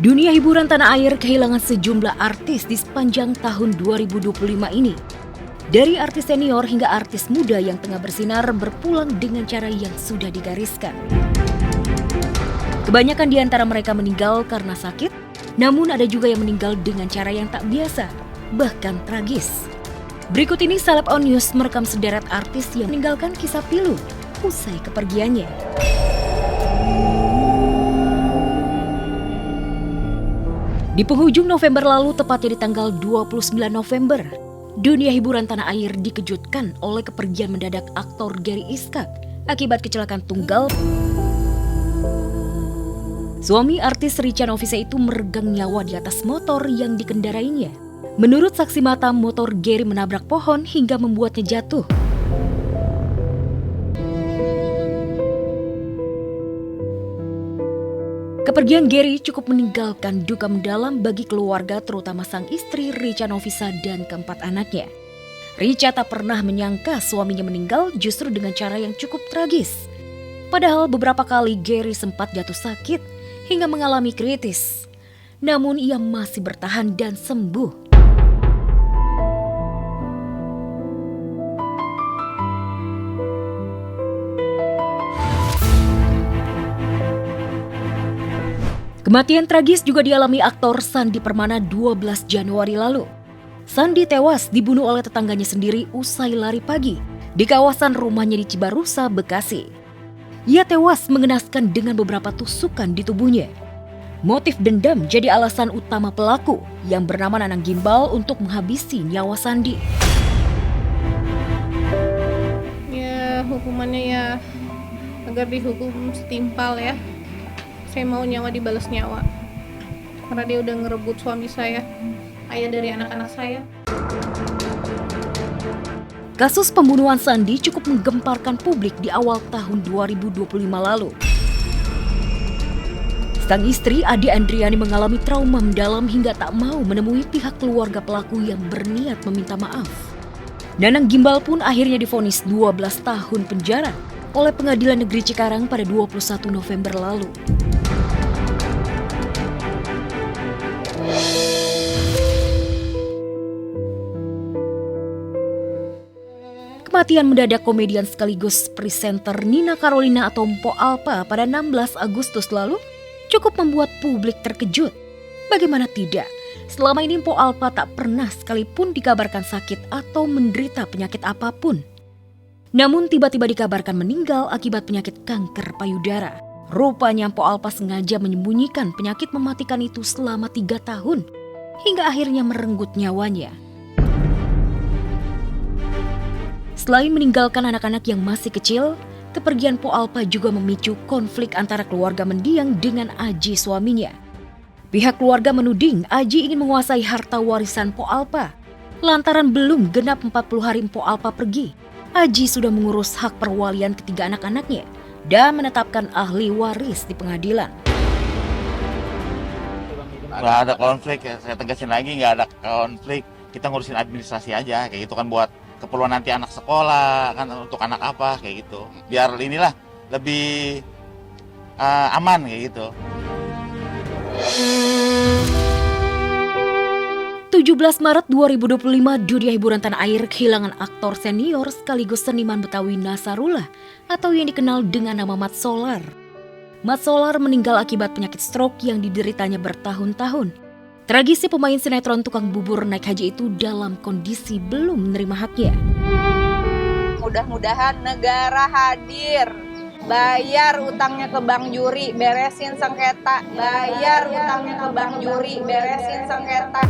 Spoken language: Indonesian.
Dunia hiburan tanah air kehilangan sejumlah artis di sepanjang tahun 2025 ini. Dari artis senior hingga artis muda yang tengah bersinar berpulang dengan cara yang sudah digariskan. Kebanyakan di antara mereka meninggal karena sakit, namun ada juga yang meninggal dengan cara yang tak biasa, bahkan tragis. Berikut ini Celeb On News merekam sederet artis yang meninggalkan kisah pilu usai kepergiannya. Di penghujung November lalu, tepatnya di tanggal 29 November, dunia hiburan tanah air dikejutkan oleh kepergian mendadak aktor Gary Iskak akibat kecelakaan tunggal. Suami artis Richa Novise itu meregang nyawa di atas motor yang dikendarainya. Menurut saksi mata, motor Gary menabrak pohon hingga membuatnya jatuh. Kepergian Gary cukup meninggalkan duka mendalam bagi keluarga, terutama sang istri Richa Novise dan keempat anaknya. Richa tak pernah menyangka suaminya meninggal justru dengan cara yang cukup tragis. Padahal beberapa kali Gary sempat jatuh sakit hingga mengalami kritis. Namun ia masih bertahan dan sembuh. Kematian tragis juga dialami aktor Sandi Permana 12 Januari lalu. Sandi tewas dibunuh oleh tetangganya sendiri usai lari pagi di kawasan rumahnya di Cibarusa, Bekasi. Ia tewas mengenaskan dengan beberapa tusukan di tubuhnya. Motif dendam jadi alasan utama pelaku yang bernama Nanang Gimbal untuk menghabisi nyawa Sandi. Ya, hukumannya ya agar dihukum setimpal ya. Saya mau nyawa dibalas nyawa. Karena dia udah ngerebut suami saya, ayah dari anak-anak saya. Kasus pembunuhan Sandi cukup menggemparkan publik di awal tahun 2025 lalu. Sang istri Ade Andriani mengalami trauma mendalam hingga tak mau menemui pihak keluarga pelaku yang berniat meminta maaf. Nanang Gimbal pun akhirnya divonis 12 tahun penjara oleh Pengadilan Negeri Cikarang pada 21 November lalu. Kematian mendadak komedian sekaligus presenter Nina Carolina atau Mpok Alpa pada 16 Agustus lalu cukup membuat publik terkejut. Bagaimana tidak, selama ini Mpok Alpa tak pernah sekalipun dikabarkan sakit atau menderita penyakit apapun. Namun tiba-tiba dikabarkan meninggal akibat penyakit kanker payudara. Rupanya Mpok Alpa sengaja menyembunyikan penyakit mematikan itu selama 3 tahun, hingga akhirnya merenggut nyawanya. Selain meninggalkan anak-anak yang masih kecil, kepergian Mpok Alpa juga memicu konflik antara keluarga mendiang dengan Aji suaminya. Pihak keluarga menuding Aji ingin menguasai harta warisan Mpok Alpa. Lantaran belum genap 40 hari Mpok Alpa pergi, Aji sudah mengurus hak perwalian ketiga anak-anaknya dan menetapkan ahli waris di pengadilan. Nggak ada konflik, ya. Saya tegasin lagi nggak ada konflik. Kita ngurusin administrasi aja, kayak gitu kan buat keperluan nanti anak sekolah, kan untuk anak apa, kayak gitu. Biar inilah lebih aman, kayak gitu. 17 Maret 2025, dunia hiburan tanah air kehilangan aktor senior sekaligus seniman Betawi Nasarullah atau yang dikenal dengan nama Mat Solar. Mat Solar meninggal akibat penyakit stroke yang dideritanya bertahun-tahun. Tragisnya pemain sinetron tukang bubur naik haji itu dalam kondisi belum menerima haknya. Mudah-mudahan negara hadir. Bayar utangnya ke Bank Juri, beresin sengketa. Bayar utangnya ke Bank Juri, beresin sengketa.